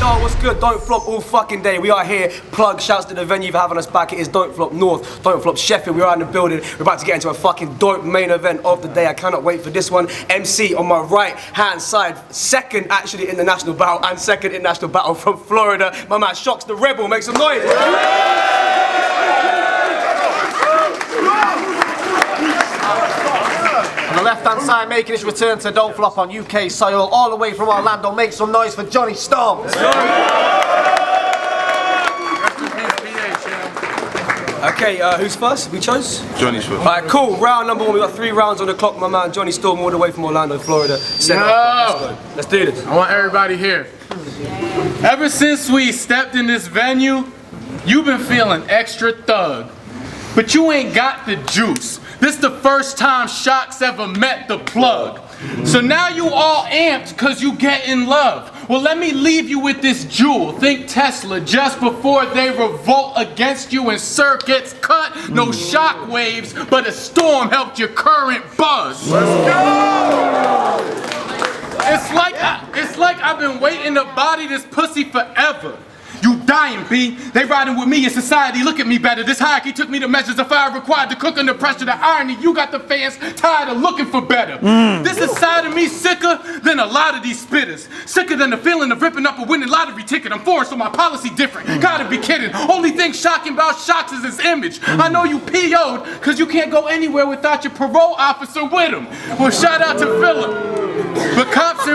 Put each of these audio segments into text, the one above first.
Yo, what's good? Don't Flop all fucking day. We are here. Plug, shouts to the venue for having us back. It is Don't Flop North, Don't Flop Sheffield. We are in the building. We're about to get into a fucking dope main event of the day. I cannot wait for this one. MC on my right hand side, second actually in the national battle and second in national battle from Florida. My man SHOX the Rebel. Make some noise. On the left-hand side, making his return to Don't Flop on UK soil, all the way from Orlando. Make some noise for Johnny Storm. Okay, who's first? We chose? Johnny's first. Alright, cool. Round number one. We got 3 rounds on the clock. My man Johnny Storm all the way from Orlando, Florida. Let's do this. I want everybody here. Ever since we stepped in this venue, you've been feeling extra thug. But you ain't got the juice. This the first time SHOX ever met the plug. So now you all amped cause you get in love. Well, let me leave you with this jewel. Think Tesla just before they revolt against you and Sir gets cut. No shock waves, but a storm helped your current buzz. Let's go! It's like I've been waiting to body this pussy forever. You dying, B. They riding with me in society. Look at me better. This hierarchy took me to measures of fire required to cook under pressure. The irony, you got the fans tired of looking for better. This is side of me sicker than a lot of these spitters. Sicker than the feeling of ripping up a winning lottery ticket. I'm foreign, so my policy different. Gotta be kidding. Only thing shocking about SHOX is his image. I know you PO'd, cause you can't go anywhere without your parole officer with him. Well, shout out to Phillip. But cops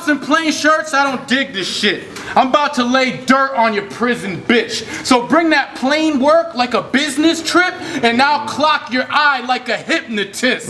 in plain shirts, I don't dig this shit. I'm about to lay dirt on your prison bitch. So bring that plain work like a business trip, and I'll clock your eye like a hypnotist.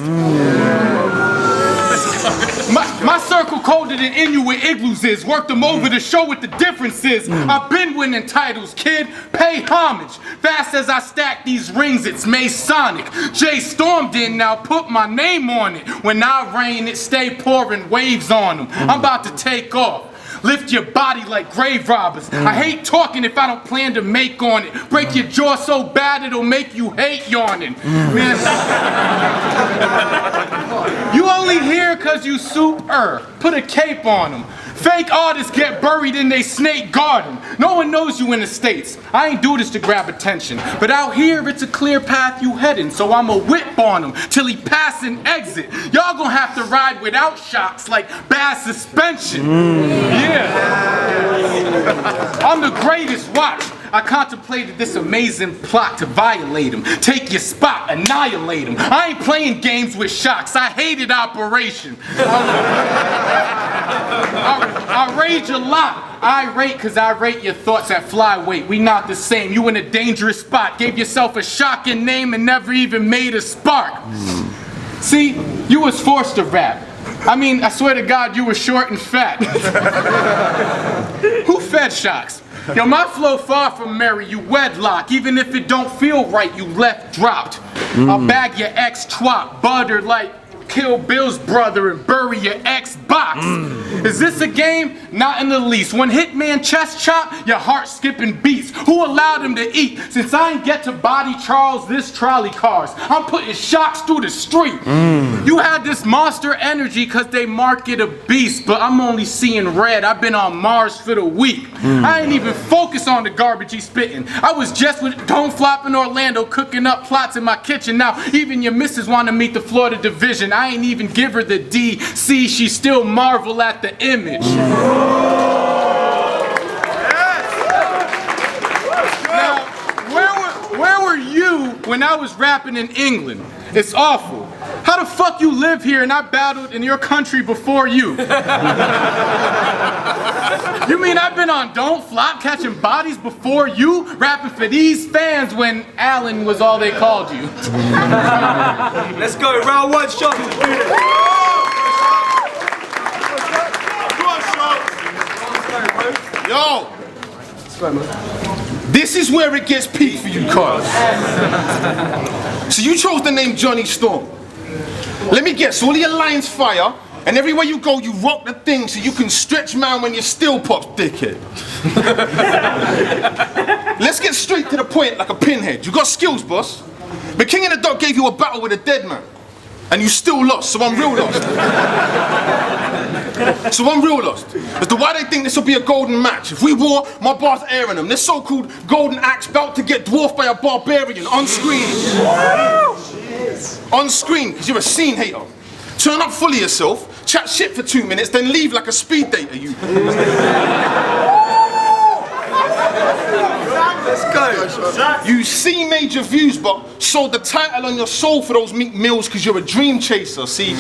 My circle colder than Inuit igloos is. Worked them over to show what the difference is. I've been winning titles, kid. Pay homage. Fast as I stack these rings, it's Masonic. Jay stormed in, now put my name on it. When I rain, it stay pouring waves on them. I'm about to take off. Lift your body like grave robbers. I hate talking if I don't plan to make on it. Break your jaw so bad it'll make you hate yawning. Man, you only here cause you super. Put a cape on them. Fake artists get buried in they snake garden. No one knows you in the States. I ain't do this to grab attention. But out here, it's a clear path you heading. So I'ma whip on him till he pass and exit. Y'all gonna have to ride without shocks like bad suspension. Yeah. I'm the greatest, watch. I contemplated this amazing plot to violate him. Take your spot, annihilate him. I ain't playing games with SHOX. I hated Operation. I rage a lot. I rate cause I rate your thoughts at flyweight. We not the same. You in a dangerous spot. Gave yourself a shocking name and never even made a spark. See, you was forced to rap. I mean, I swear to God, you were short and fat. Who fed SHOX? Yo, my flow far from merry, you wedlock. Even if it don't feel right, you left dropped. I'll bag your ex-twat, butter like Kill Bill's brother and bury your Xbox. Is this a game? Not in the least. When Hitman chest chop, your heart skipping beats. Who allowed him to eat? Since I ain't get to body Charles this trolley cars, I'm putting SHOX through the street. You had this monster energy cause they market a beast, but I'm only seeing red. I've been on Mars for the week. I ain't even focused on the garbage he's spitting. I was just with Don't Flop in Orlando cooking up plots in my kitchen. Now even your missus wanna meet the Florida division. I ain't even give her the DC, she still marvel at the image. Now, where were you when I was rapping in England? It's awful. How the fuck you live here and I battled in your country before you? You mean I've been on Don't Flop catching bodies before you? Rapping for these fans when Allen was all they called you. Let's go, round one, SHOX. Yo! This is where it gets peak for you, cuz. So you chose the name Johnny Storm. Let me guess, all of your lines fire, and everywhere you go, you rock the thing so you can stretch man when you still pops, dickhead. Let's get straight to the point like a pinhead. You got skills, boss. But King of the Dot gave you a battle with a dead man. And you still lost, so I'm real lost. as to why they think this will be a golden match. If we war, my bar's airing them. This so-called golden axe about to get dwarfed by a barbarian on screen. On screen, because you're a scene hater. Turn up full of yourself, chat shit for 2 minutes, then leave like a speed dater, you. Let's go. You see major views, but sold the title on your soul for those Meek Mills because you're a dream chaser. See,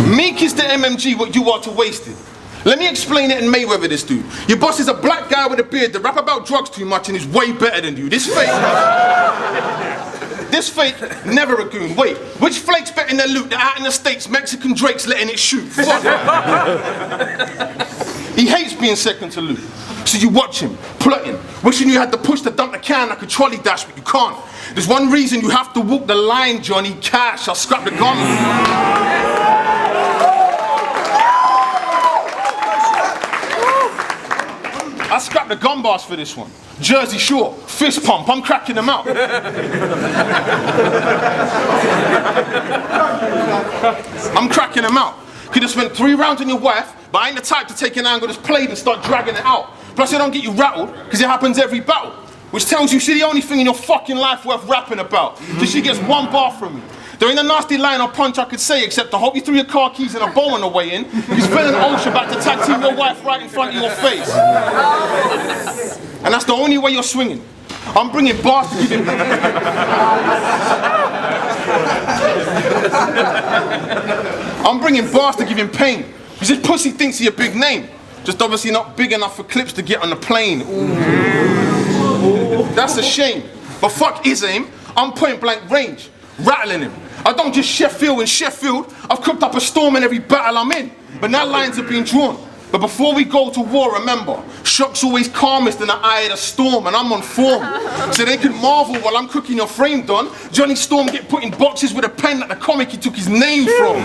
Meek is the MMG what you are to Wasted. Let me explain it in Mayweather, this dude. Your boss is a black guy with a beard that rap about drugs too much and is way better than you. This fake, never a goon. Wait, which flake's betting their loot? They're out in the States, Mexican Drake's letting it shoot. Fuck. He hates being second to loot. So you watch him, plotting, wishing you had to push to dump the can like a trolley dash, but you can't. There's one reason you have to walk the line, Johnny. Cash, I'll scrap the gun. I scrapped the gun bars for this one. Jersey Shore, fist pump, I'm cracking them out. I'm cracking them out. Could have spent 3 rounds on your wife, but I ain't the type to take an angle that's played and start dragging it out. Plus it don't get you rattled, because it happens every battle. Which tells you she's the only thing in your fucking life worth rapping about. So she gets 1 bar from me. There ain't a nasty line or punch I could say except to hope you threw your car keys in a bowl on the way in. Because Phil and Osh about to tag team your wife right in front of your face. And that's the only way you're swinging. I'm bringing bars to give him. I'm bringing bars to give him pain. Because this pussy thinks he a big name. Just obviously not big enough for clips to get on the plane. Ooh. That's a shame. But fuck his aim. I'm point blank range. Rattling him. I don't just Sheffield in Sheffield. I've cooked up a storm in every battle I'm in. But now lines are being drawn. But before we go to war, remember, SHOX always calmest in the eye of the storm, and I'm on form. So they can marvel while I'm cooking your frame done. Johnny Storm get put in boxes with a pen like the comic he took his name from.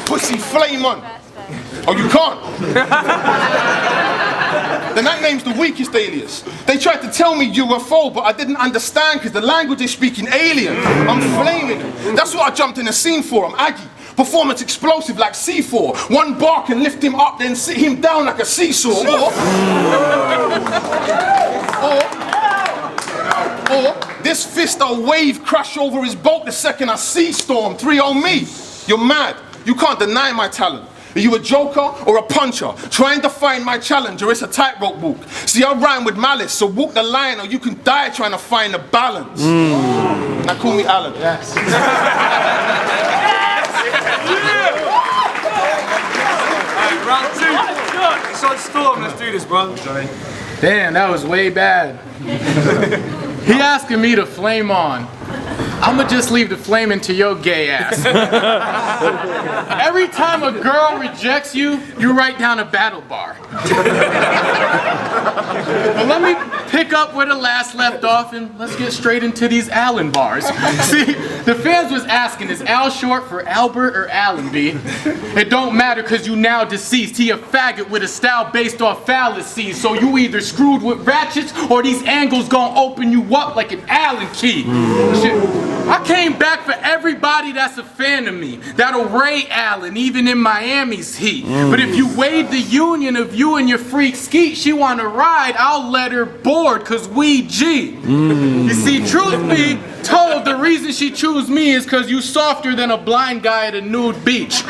Pussy flame on. Oh, you can't? Then that name's the weakest alias. They tried to tell me UFO, but I didn't understand because the language they speak in alien. I'm flaming them. That's what I jumped in the scene for. I'm Aggie. Performance explosive like C4. 1 bar can lift him up, then sit him down like a seesaw. Or this fist I'll wave, crash over his boat the second I see Storm. 3-0 me. You're mad. You can't deny my talent. Are you a joker or a puncher? Trying to find my challenger, it's a tightrope walk. See, I rhyme with malice, so walk the line or you can die trying to find the balance. Now call me Alan. Yes. Round 2. It's on Storm, let's do this, bro. Damn, that was way bad. He asking me to flame on. I'ma just leave the flaming to your gay ass. Every time a girl rejects you, you write down a battle bar. Well, let me pick up where the last left off and let's get straight into these Allen bars. See, the fans was asking, is Al short for Albert or Allenby? It don't matter cause you now deceased. He a faggot with a style based off fallacies. So you either screwed with ratchets or these angles gonna open you up like an Allen key. Shit. I came back for everybody that's a fan of me. That'll Ray Allen, even in Miami's heat. But if you waive the union of you and your freak skeet, she wanna ride, I'll let her board, cause we G. You see, truth be told, the reason she choose me is cause you softer than a blind guy at a nude beach.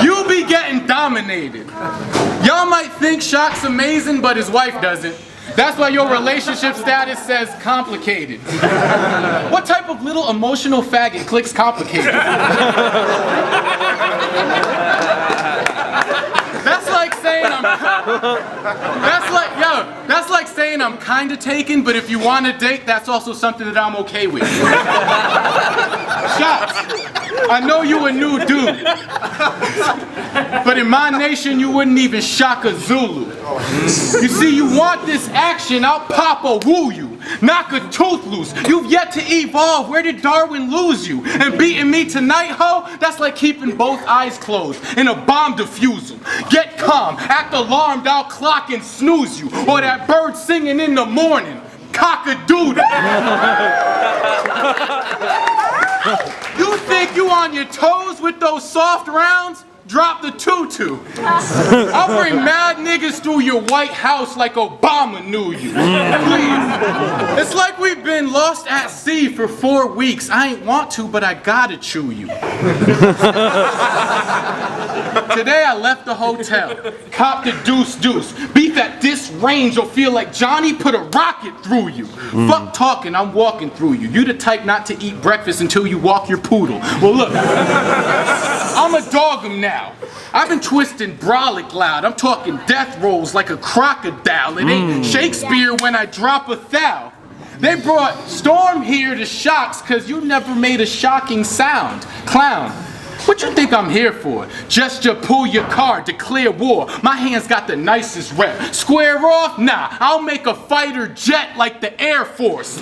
You be getting dominated. Y'all might think SHOX amazing, but his wife doesn't. That's why your relationship status says complicated. What type of little emotional faggot clicks complicated? That's like saying that's like saying I'm kinda taken, but if you want to date, that's also something that I'm okay with. SHOX, I know you a new dude, but in my nation you wouldn't even shock a Zulu. You see, you want this action, I'll pop a woo you, knock a tooth loose. You've yet to evolve, where did Darwin lose you? And beating me tonight, ho, that's like keeping both eyes closed in a bomb defusal. Get calm, act alarmed, I'll clock and snooze you. Or that bird singing in the morning. cock-a-doodle. You think you on your toes with those soft rounds? Drop the tutu. I'll bring mad niggas through your White House like Obama knew you. Please. It's like we've been lost at sea for 4 weeks. I ain't want to, but I gotta chew you. Today I left the hotel, copped a deuce. Beef at this range will feel like Johnny put a rocket through you. Fuck talking, I'm walking through you. You the type not to eat breakfast until you walk your poodle. Well look, I'm a dog 'em now. I've been twisting brolic loud. I'm talking death rolls like a crocodile. It ain't Shakespeare when I drop a thou. They brought Storm here to SHOX cause you never made a shocking sound. Clown. What you think I'm here for? Just to pull your card, declare war. My hands got the nicest rep. Square off? Nah, I'll make a fighter jet like the Air Force.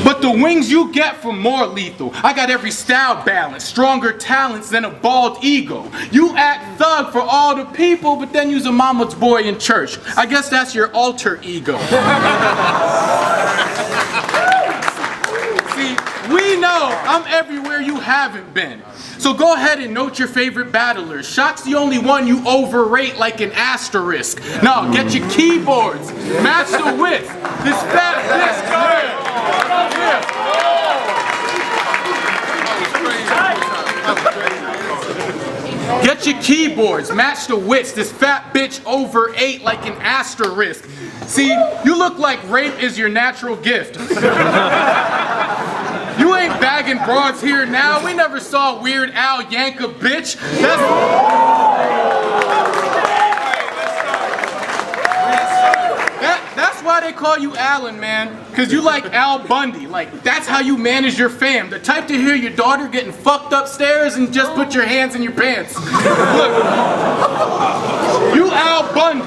But the wings you get from more lethal. I got every style balance, stronger talents than a bald ego. You act thug for all the people, but then you's a mama's boy in church. I guess that's your alter ego. See, we know I'm everywhere you haven't been. So go ahead and note your favorite battlers. SHOX the only one you overrate like an asterisk. Now get your keyboards, match the width. This fat disc here. Get your keyboards, match the widths. This fat bitch overate like an asterisk. See, you look like rape is your natural gift. You ain't bagging broads here now. We never saw Weird Al yank a bitch. That's why they call you Alan, man. Cause you like Al Bundy. Like, that's how you manage your fam. The type to hear your daughter getting fucked upstairs and just put your hands in your pants. Look, you Al Bundy.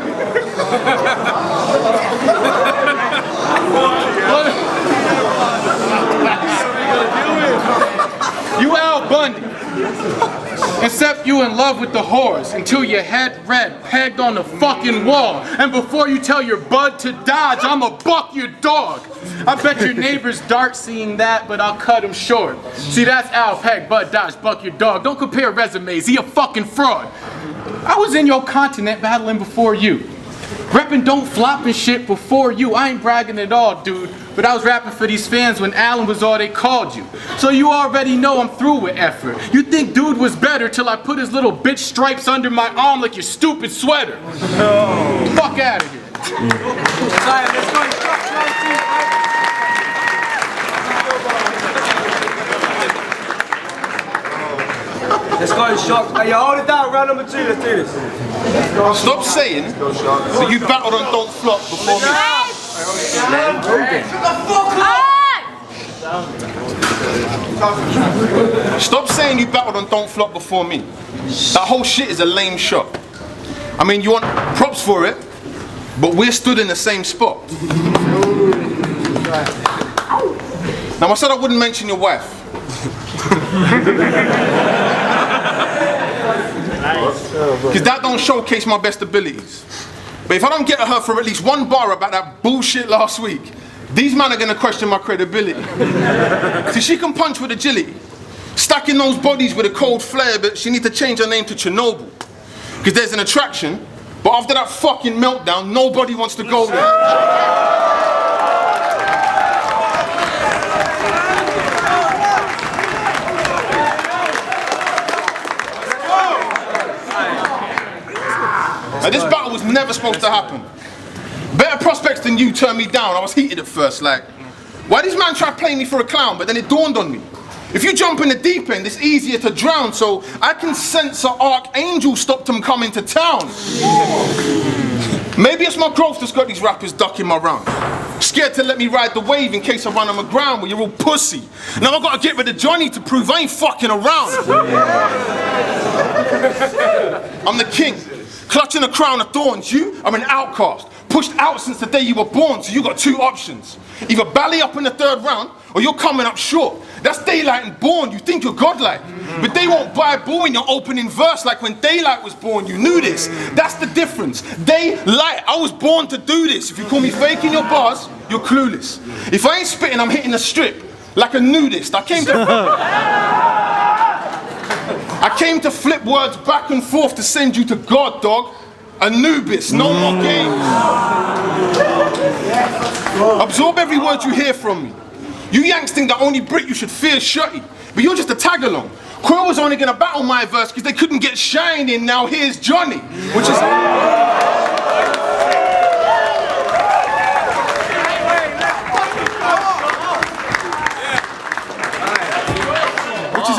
You Al Bundy. Except you in love with the whores until your head red, pegged on the fucking wall. And before you tell your bud to dodge, I'ma buck your dog. I bet your neighbor's dark seeing that, but I'll cut him short. See, that's Al, peg, bud, dodge, buck your dog. Don't compare resumes, he a fucking fraud. I was in your continent battling before you. Reppin' Don't Flop and shit before you. I ain't bragging at all, dude. But I was rapping for these fans when Allen was all they called you. So you already know I'm through with effort. You think dude was better till I put his little bitch stripes under my arm like your stupid sweater. No. Fuck out of here. Let's go, SHOX. Hey, yo, hold it down. Round number 2. Let's do this. Stop saying that you battled on Don't Flop before me. Stop saying you battled on Don't Flop before me. That whole shit is a lame shot. I mean, you want props for it, but we're stood in the same spot. Now, I said I wouldn't mention your wife. Because that don't showcase my best abilities. But if I don't get at her for at least one bar about that bullshit last week, these men are gonna question my credibility. See, she can punch with agility, stacking those bodies with a cold flare, but she needs to change her name to Chernobyl. Because there's an attraction, but after that fucking meltdown, nobody wants to go there. Now, this battle was never supposed to happen. Better prospects than you turned me down. I was heated at first, like, why these man try to play me for a clown? But then it dawned on me. If you jump in the deep end, it's easier to drown, so I can sense an archangel stopped them coming to town. Maybe it's my growth that's got these rappers ducking my round. Scared to let me ride the wave in case I run on the ground where you're all pussy. Now I gotta get rid of Johnny to prove I ain't fucking around. I'm the king, clutching a crown of thorns. You are an outcast, pushed out since the day you were born, so you got two options. Either bally up in the 3rd round, or you're coming up short. That's Daylight and Born. You think you're godlike. But they won't buy bull in your opening verse like when Daylight was born. You knew this. That's the difference. Daylight. I was born to do this. If you call me faking your bars, you're clueless. If I ain't spitting, I'm hitting a strip like a nudist. I came to flip words back and forth to send you to God, dog. Anubis, no more games. Absorb every word you hear from me. You Yanks think the only Brit you should fear is Shotty, but you're just a tag along. Quill was only gonna battle my verse because they couldn't get Shine in. Now here's Johnny, which is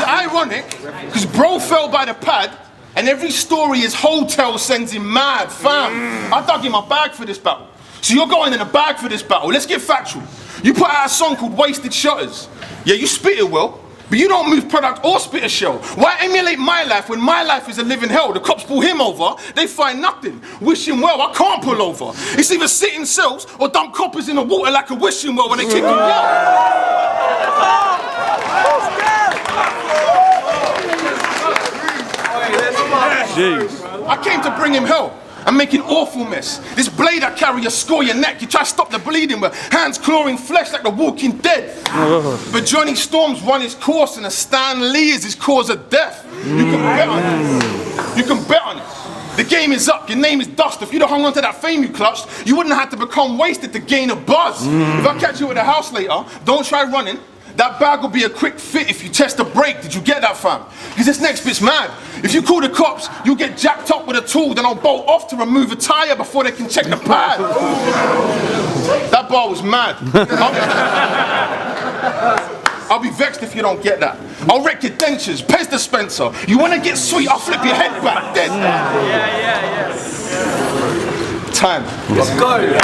ironic because bro fell by the pad. And every story his hotel sends him mad, fam. I dug in my bag for this battle. So you're going in a bag for this battle. Let's get factual. You put out a song called Wasted Shutters. Yeah, you spit it well, but you don't move product or spit a shell. Why emulate my life when my life is a living hell? The cops pull him over, they find nothing. Wish him well, I can't pull over. It's either sit in cells or dump coppers in the water like a wishing well when they kick him out. I came to bring him hell. I'm making awful mess. This blade I carry, you score your neck. You try to stop the bleeding with hands clawing flesh like the Walking Dead. But Johnny Storm's run his course and a Stan Lee is his cause of death. You can bet on it. You can bet on it. The game is up, your name is dust. If you'd have hung on to that fame you clutched, you wouldn't have had to become wasted to gain a buzz. If I catch you at the house later, don't try running. That bag will be a quick fit if you test a break. Did you get that, fam? Because this next bit's mad. If you call the cops, you'll get jacked up with a tool, then I'll bolt off to remove a tire before they can check the pad. That bar was mad. I'll be vexed if you don't get that. I'll wreck your dentures, Pez dispenser. You wanna get sweet, I'll flip your head back dead. Yeah. Time. Let's go.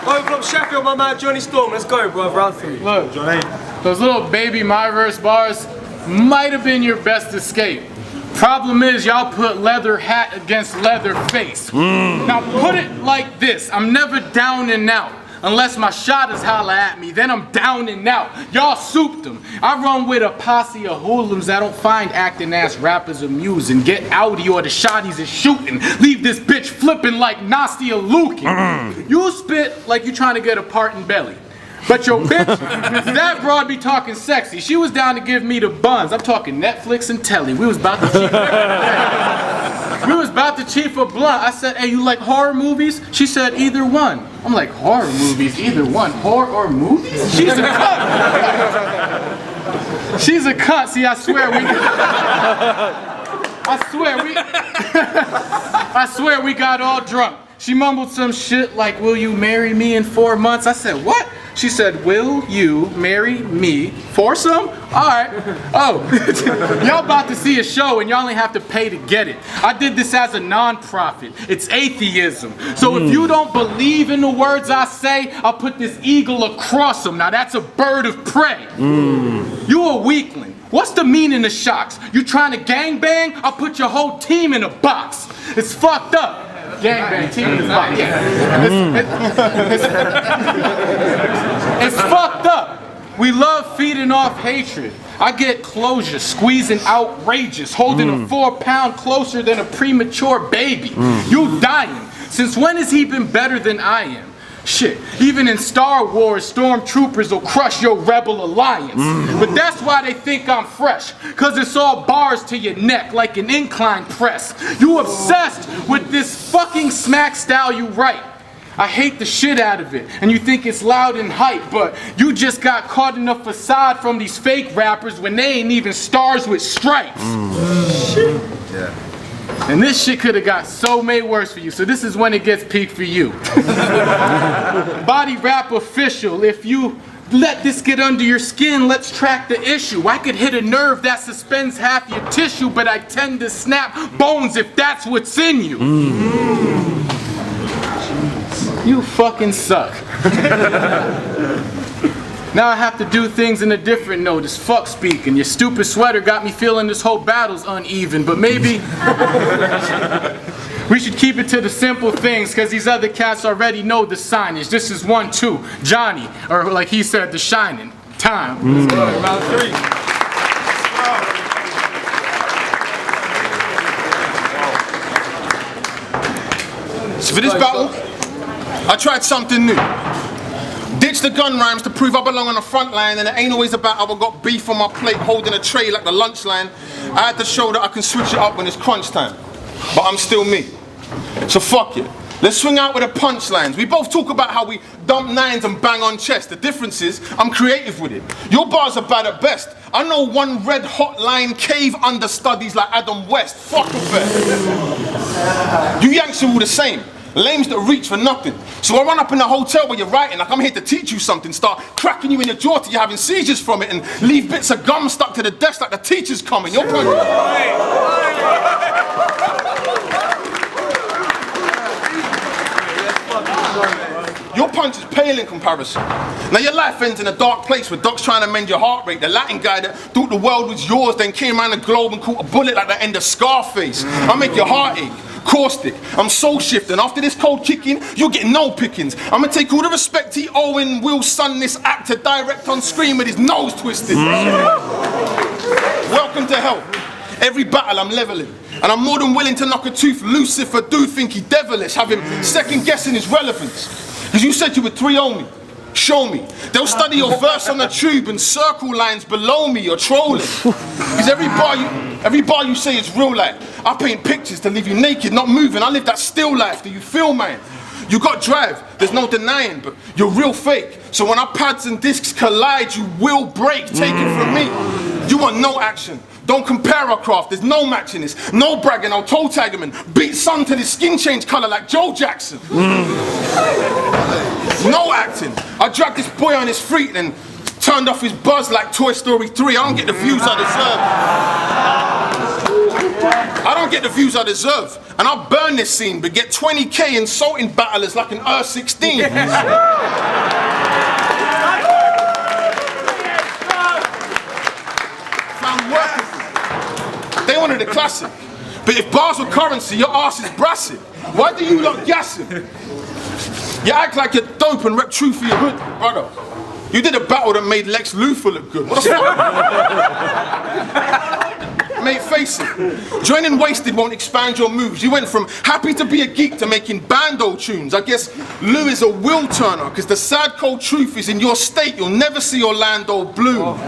Going from Sheffield, my man Johnny Storm. Let's go, bro. Round 3. Look, Johnny, those little baby my verse bars might have been your best escape. Problem is, y'all put leather hat against leather face. Now put it like this: I'm never down and out. Unless my shotters holler at me, then I'm down and out. Y'all souped them. I run with a posse of hoodlums that don't find acting ass rappers amusing. Get outy or the shotties is shooting. Leave this bitch flipping like Nastia Lukin. You spit like you trying to get a part in belly. But your bitch, that broad be talking sexy. She was down to give me the buns. I'm talking Netflix and telly. We was about to chief a blunt. I said, hey, you like horror movies? She said, either one. I'm like, horror movies, either one. Horror or movies? She's a cunt. She's a cunt. See, I swear we got all drunk. She mumbled some shit like, will you marry me in 4 months? I said, what? She said, will you marry me for some? All right. Oh, y'all about to see a show and y'all only have to pay to get it. I did this as a non-profit. It's atheism. So if you don't believe in the words I say, I'll put this eagle across them. Now that's a bird of prey. You a weakling. What's the meaning of SHOX? You trying to gangbang? I'll put your whole team in a box. It's fucked up. Gangbang, team in a box. It's fucked up. We love feeding off hatred. I get closure, squeezing outrageous, holding a 4-pound closer than a premature baby. You dying. Since when has he been better than I am? Shit, even in Star Wars, stormtroopers will crush your rebel alliance. But that's why they think I'm fresh, cause it's all bars to your neck like an incline press. You obsessed with this fucking smack style you write. I hate the shit out of it, and you think it's loud and hype, but you just got caught in a facade from these fake rappers when they ain't even stars with stripes. Shit. Yeah. And this shit could have got so many worse for you, so this is when it gets peak for you. Body rap official, if you let this get under your skin, let's track the issue. I could hit a nerve that suspends half your tissue, but I tend to snap bones if that's what's in you. You fucking suck. Now I have to do things in a different note. It's fuck speak, and your stupid sweater got me feeling this whole battle's uneven, but maybe We should keep it to the simple things, because these other cats already know the signage. This is 1-2. Johnny, or like he said, The Shining. Time. Round 3. So for this battle, I tried something new. Ditch the gun rhymes to prove I belong on the front line, and it ain't always about how I got beef on my plate holding a tray like the lunch line. I had to show that I can switch it up when it's crunch time, but I'm still me. So fuck it. Let's swing out with the punchlines. We both talk about how we dump nines and bang on chest. The difference is, I'm creative with it. Your bars are bad at best. I know one red hot line cave understudies like Adam West. Fuck a bet. You Yanks are all the same. Lames that reach for nothing. So I run up in the hotel where you're writing like I'm here to teach you something. Start cracking you in your jaw till you're having seizures from it, and leave bits of gum stuck to the desk like the teacher's coming. Your punch is pale in comparison. Now your life ends in a dark place with docs trying to mend your heart rate. The Latin guy that thought the world was yours then came around the globe and caught a bullet like the end of Scarface. I make your heart ache. Caustic, I'm soul shifting. After this cold kicking, you'll get no pickings. I'ma take all the respect he Owen will son this actor direct on screen with his nose twisted. Welcome to hell. Every battle I'm leveling, and I'm more than willing to knock a tooth. Lucifer do think he devilish, have him second guessing his relevance. Cause you said you would 3-0 me. Show me. They'll study your verse on the tube and circle lines below me. You're trolling. Because every bar you say is real life. I paint pictures to leave you naked, not moving. I live that still life. Do you feel mine? You got drive, there's no denying, but you're real fake. So when our pads and discs collide, you will break. Take it from me. You want no action. Don't compare our craft, there's no matching this. No bragging, I'll toe tag him and beat son till his skin change colour like Joe Jackson. No acting. I dragged this boy on his feet and turned off his buzz like Toy Story 3. I don't get the views I deserve. I don't get the views I deserve. And I'll burn this scene, but get 20k insulting battlers like an R16. They wanted a classic. But if bars were currency, your ass is brassing. Why do you lot gassing? You act like you're dope and rep true for your hood, brother. You did a battle that made Lex Luthor look good. What the fuck? Mate, face it. Joining Wasted won't expand your moves. You went from happy to be a geek to making bando tunes. I guess Lou is a will turner, because the sad cold truth is in your state, you'll never see Orlando Bloom.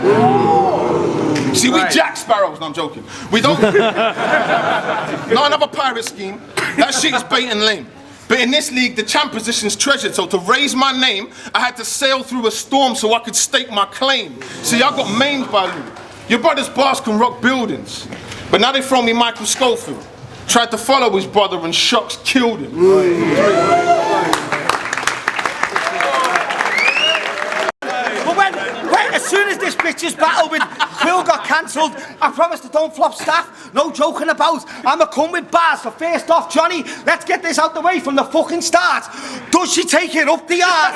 See, we Jack Sparrows. No, I'm joking. We don't. Not another pirate scheme. That shit is bait and lame. But in this league, the champ position's treasured. So to raise my name, I had to sail through a storm so I could stake my claim. See, I got maimed by Lou. Your brother's bars can rock buildings. But now they throw me Michael Schofield. Tried to follow his brother and SHOX killed him. As soon as this bitch's battle with Quill got cancelled, I promised the Don't Flop staff, no joking about, I'ma come with bars. So first off, Johnny, let's get this out the way from the fucking start. Does she take it up the arse?